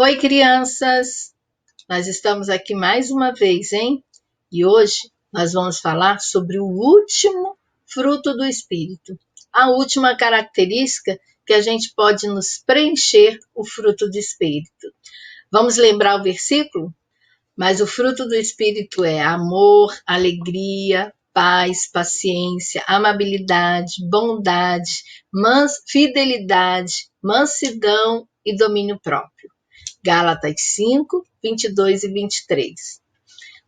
Oi, crianças! Nós estamos aqui mais uma vez, hein? E hoje nós vamos falar sobre o último fruto do Espírito, a última característica que a gente pode nos preencher o fruto do Espírito. Vamos lembrar o versículo? Mas o fruto do Espírito é amor, alegria, paz, paciência, amabilidade, bondade, fidelidade, mansidão e domínio próprio. Gálatas 5, 22 e 23.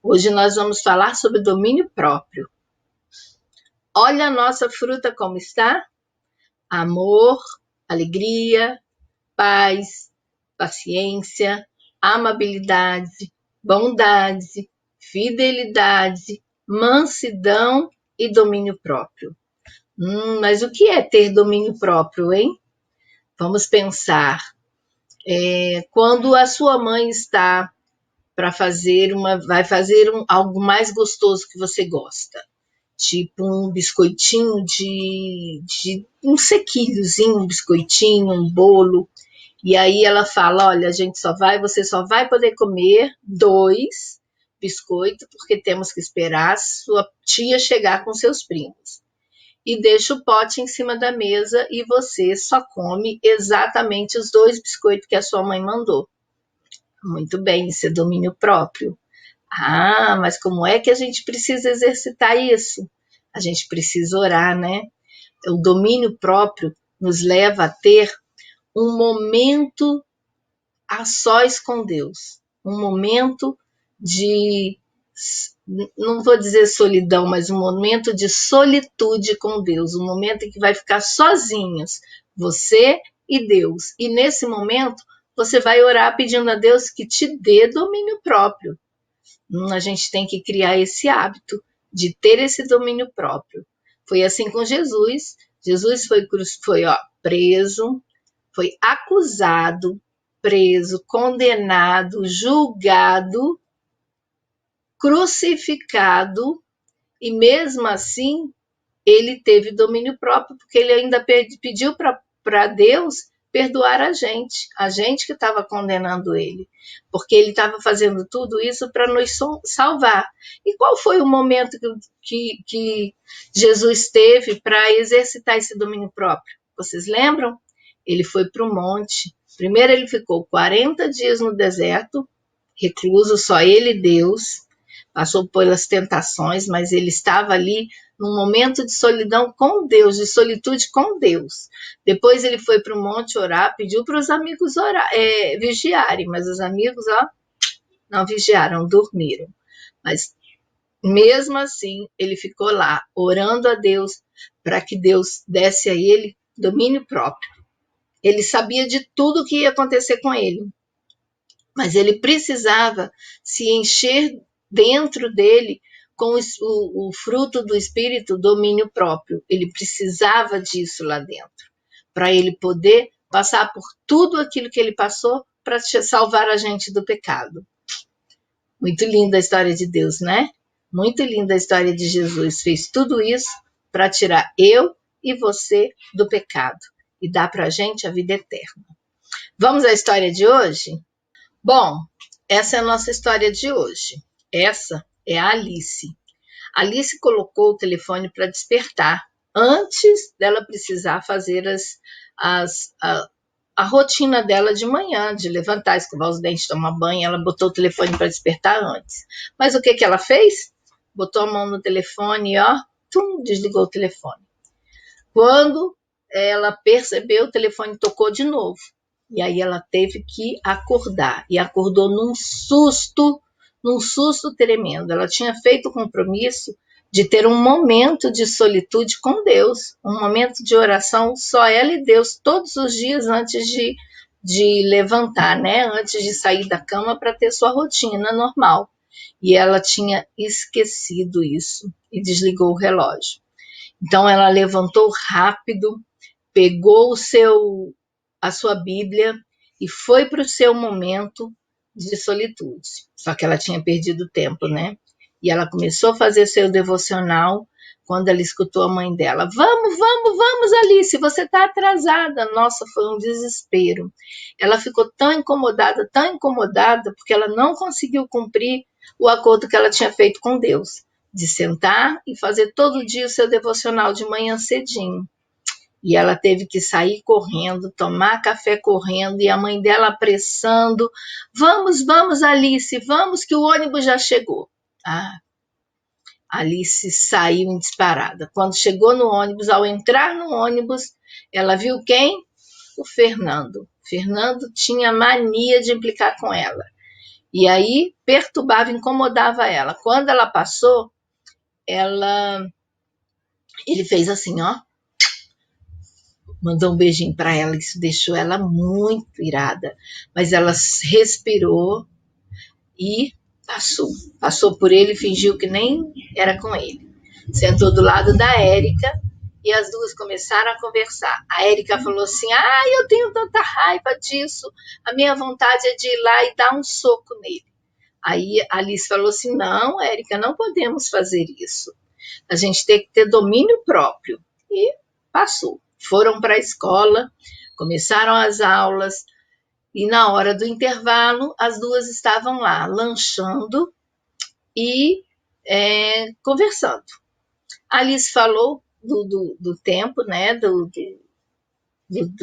Hoje nós vamos falar sobre domínio próprio. Olha a nossa fruta como está: amor, alegria, paz, paciência, amabilidade, bondade, fidelidade, mansidão e domínio próprio. Mas o que é ter domínio próprio, hein? Vamos pensar. Quando a sua mãe está vai fazer algo mais gostoso que você gosta, tipo um biscoitinho de um sequilhozinho, um biscoitinho, um bolo, e aí ela fala: olha, você só vai poder comer 2 biscoitos, porque temos que esperar a sua tia chegar com seus primos. E deixa o pote em cima da mesa e você só come exatamente os 2 biscoitos que a sua mãe mandou. Muito bem, isso é domínio próprio. Ah, mas como é que a gente precisa exercitar isso? A gente precisa orar, né? O domínio próprio nos leva a ter um momento a sós com Deus. Um momento de, não vou dizer solidão, mas um momento de solitude com Deus. Um momento em que vai ficar sozinhos, você e Deus. E nesse momento, você vai orar pedindo a Deus que te dê domínio próprio. A gente tem que criar esse hábito de ter esse domínio próprio. Foi assim com Jesus. Jesus foi preso, foi acusado, preso, condenado, julgado, crucificado, e mesmo assim ele teve domínio próprio, porque ele ainda pediu para Deus perdoar a gente que estava condenando ele, porque ele estava fazendo tudo isso para nos salvar. E qual foi o momento que Jesus teve para exercitar esse domínio próprio? Vocês lembram? Ele foi para o monte. Primeiro ele ficou 40 dias no deserto, recluso, só ele e Deus. Passou pelas tentações, mas ele estava ali num momento de solidão com Deus, de solitude com Deus. Depois ele foi para o monte orar, pediu para os amigos vigiarem, mas os amigos não vigiaram, dormiram. Mas mesmo assim, ele ficou lá, orando a Deus, para que Deus desse a ele domínio próprio. Ele sabia de tudo o que ia acontecer com ele, mas ele precisava se encher dentro dele com o fruto do Espírito, domínio próprio. Ele precisava disso lá dentro, para ele poder passar por tudo aquilo que ele passou para salvar a gente do pecado. Muito linda a história de Deus, né? Muito linda a história de Jesus. Fez tudo isso para tirar eu e você do pecado e dar para a gente a vida eterna. Vamos à história de hoje? Bom, essa é a nossa história de hoje. Essa é a Alice. Alice colocou o telefone para despertar antes dela precisar fazer a rotina dela de manhã, de levantar, escovar os dentes, tomar banho. Ela botou o telefone para despertar antes. Mas o que ela fez? Botou a mão no telefone e desligou o telefone. Quando ela percebeu, o telefone tocou de novo. E aí ela teve que acordar. E acordou num susto tremendo. Ela tinha feito o compromisso de ter um momento de solitude com Deus, um momento de oração, só ela e Deus, todos os dias antes de levantar, né? Antes de sair da cama para ter sua rotina normal. E ela tinha esquecido isso e desligou o relógio. Então ela levantou rápido, pegou a sua Bíblia e foi para o seu momento de solitude. Só que ela tinha perdido tempo, né? E ela começou a fazer seu devocional quando ela escutou a mãe dela. Vamos, Alice, você está atrasada. Nossa, foi um desespero. Ela ficou tão incomodada, porque ela não conseguiu cumprir o acordo que ela tinha feito com Deus, de sentar e fazer todo dia o seu devocional de manhã cedinho. E ela teve que sair correndo, tomar café correndo, e a mãe dela apressando. Vamos, Alice, vamos que o ônibus já chegou. Alice saiu em disparada. Quando chegou no ônibus, ao entrar no ônibus, ela viu quem? O Fernando. Fernando tinha mania de implicar com ela. E aí perturbava, incomodava ela. Quando ela passou, ele fez assim, ó. Mandou um beijinho para ela, isso deixou ela muito irada. Mas ela respirou e passou por ele e fingiu que nem era com ele. Sentou do lado da Érica e as duas começaram a conversar. A Érica falou assim, eu tenho tanta raiva disso, a minha vontade é de ir lá e dar um soco nele. Aí a Alice falou assim, não, Érica, não podemos fazer isso. A gente tem que ter domínio próprio. E passou. Foram para a escola, começaram as aulas, e na hora do intervalo, as duas estavam lá, lanchando e conversando. A Alice falou do tempo, né, do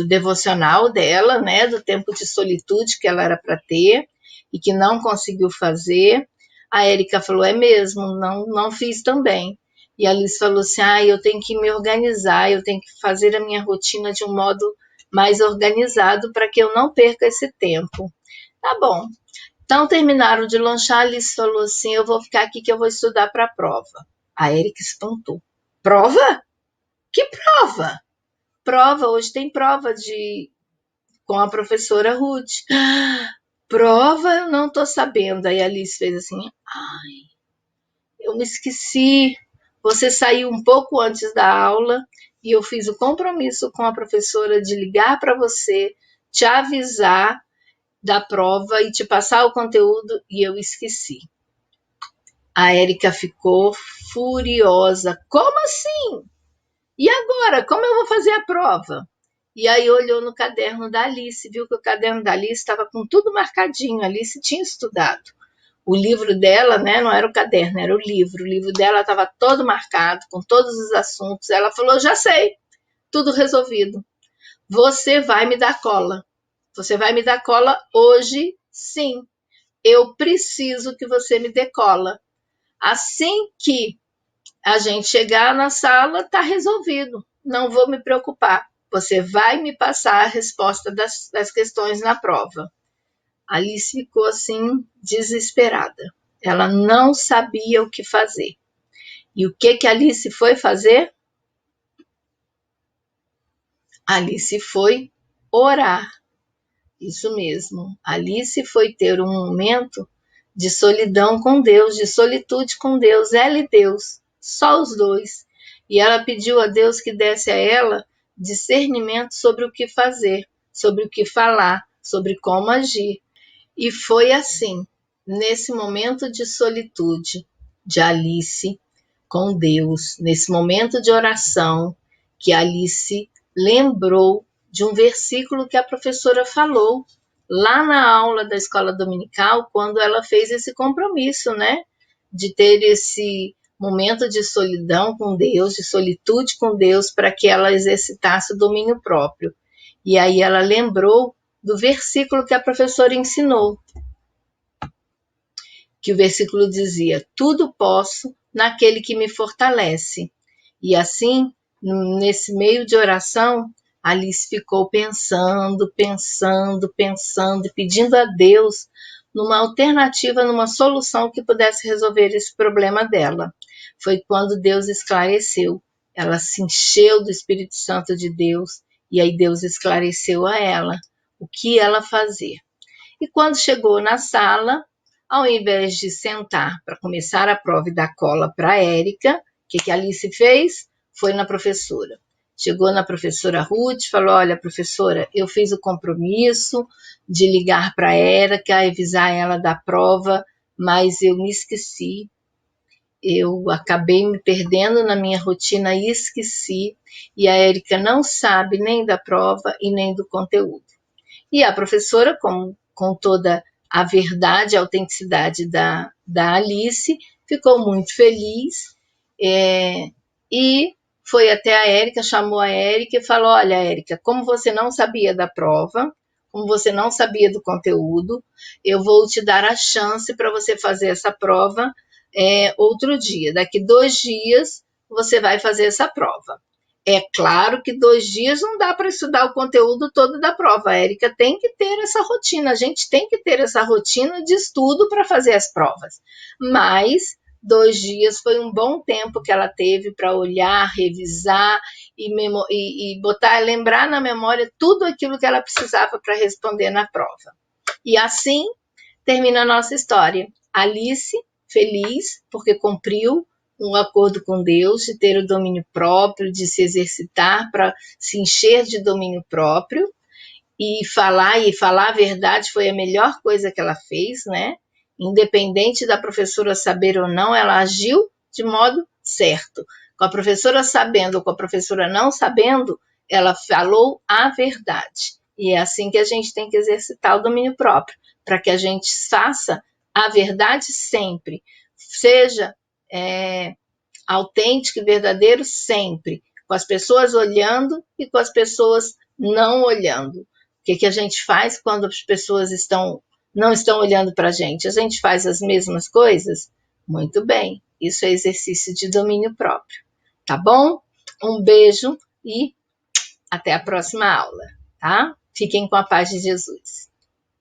devocional dela, né, do tempo de solitude que ela era para ter e que não conseguiu fazer. A Érica falou, é mesmo, não fiz também. E a Alice falou assim, eu tenho que me organizar, eu tenho que fazer a minha rotina de um modo mais organizado para que eu não perca esse tempo. Tá bom. Então terminaram de lanchar, a Alice falou assim, eu vou ficar aqui que eu vou estudar para a prova. A Érica espantou. Prova? Que prova? Prova, hoje tem prova com a professora Ruth. Prova, eu não estou sabendo. Aí a Alice fez assim, eu me esqueci. Você saiu um pouco antes da aula e eu fiz o compromisso com a professora de ligar para você, te avisar da prova e te passar o conteúdo e eu esqueci. A Érica ficou furiosa. Como assim? E agora? Como eu vou fazer a prova? E aí olhou no caderno da Alice, viu que o caderno da Alice estava com tudo marcadinho. A Alice tinha estudado. O livro dela, né, não era o caderno, era o livro. O livro dela estava todo marcado, com todos os assuntos. Ela falou, já sei, tudo resolvido. Você vai me dar cola. Você vai me dar cola hoje, sim. Eu preciso que você me dê cola. Assim que a gente chegar na sala, está resolvido. Não vou me preocupar. Você vai me passar a resposta das questões na prova. Alice ficou assim, desesperada. Ela não sabia o que fazer. E o que Alice foi fazer? Alice foi orar. Isso mesmo. Alice foi ter um momento de solidão com Deus, de solitude com Deus, ela e Deus, só os dois. E ela pediu a Deus que desse a ela discernimento sobre o que fazer, sobre o que falar, sobre como agir. E foi assim, nesse momento de solitude de Alice com Deus, nesse momento de oração, que Alice lembrou de um versículo que a professora falou lá na aula da escola dominical, quando ela fez esse compromisso, né? De ter esse momento de solidão com Deus, de solitude com Deus, para que ela exercitasse o domínio próprio. E aí ela lembrou do versículo que a professora ensinou, que o versículo dizia, tudo posso naquele que me fortalece. E assim, nesse meio de oração, Alice ficou pensando, pedindo a Deus numa alternativa, numa solução que pudesse resolver esse problema dela. Foi quando Deus esclareceu. Ela se encheu do Espírito Santo de Deus e aí Deus esclareceu a ela o que ela fazer. E quando chegou na sala, ao invés de sentar para começar a prova e dar cola para a Érica, o que a Alice fez? Foi na professora. Chegou na professora Ruth, falou, olha, professora, eu fiz o compromisso de ligar para a Érica, avisar ela da prova, mas eu me esqueci. eu acabei me perdendo na minha rotina e esqueci, e a Érica não sabe nem da prova e nem do conteúdo. E a professora, com toda a verdade, a autenticidade da Alice, ficou muito feliz, e foi até a Érica, chamou a Érica e falou: olha, Érica, como você não sabia da prova, como você não sabia do conteúdo, eu vou te dar a chance para você fazer essa prova outro dia. Daqui 2 dias você vai fazer essa prova. É claro que 2 dias não dá para estudar o conteúdo todo da prova. A Érica tem que ter essa rotina, a gente tem que ter essa rotina de estudo para fazer as provas. Mas 2 dias foi um bom tempo que ela teve para olhar, revisar e botar, lembrar na memória tudo aquilo que ela precisava para responder na prova. E assim termina a nossa história. Alice, feliz, porque cumpriu um acordo com Deus de ter o domínio próprio, de se exercitar para se encher de domínio próprio, e falar a verdade foi a melhor coisa que ela fez, né? Independente da professora saber ou não, ela agiu de modo certo. Com a professora sabendo ou com a professora não sabendo, ela falou a verdade. E é assim que a gente tem que exercitar o domínio próprio, para que a gente faça a verdade sempre. Seja autêntico e verdadeiro sempre, com as pessoas olhando e com as pessoas não olhando. O que a gente faz quando as pessoas não estão olhando para a gente? A gente faz as mesmas coisas? Muito bem, isso é exercício de domínio próprio. Tá bom? Um beijo e até a próxima aula, tá? Fiquem com a paz de Jesus.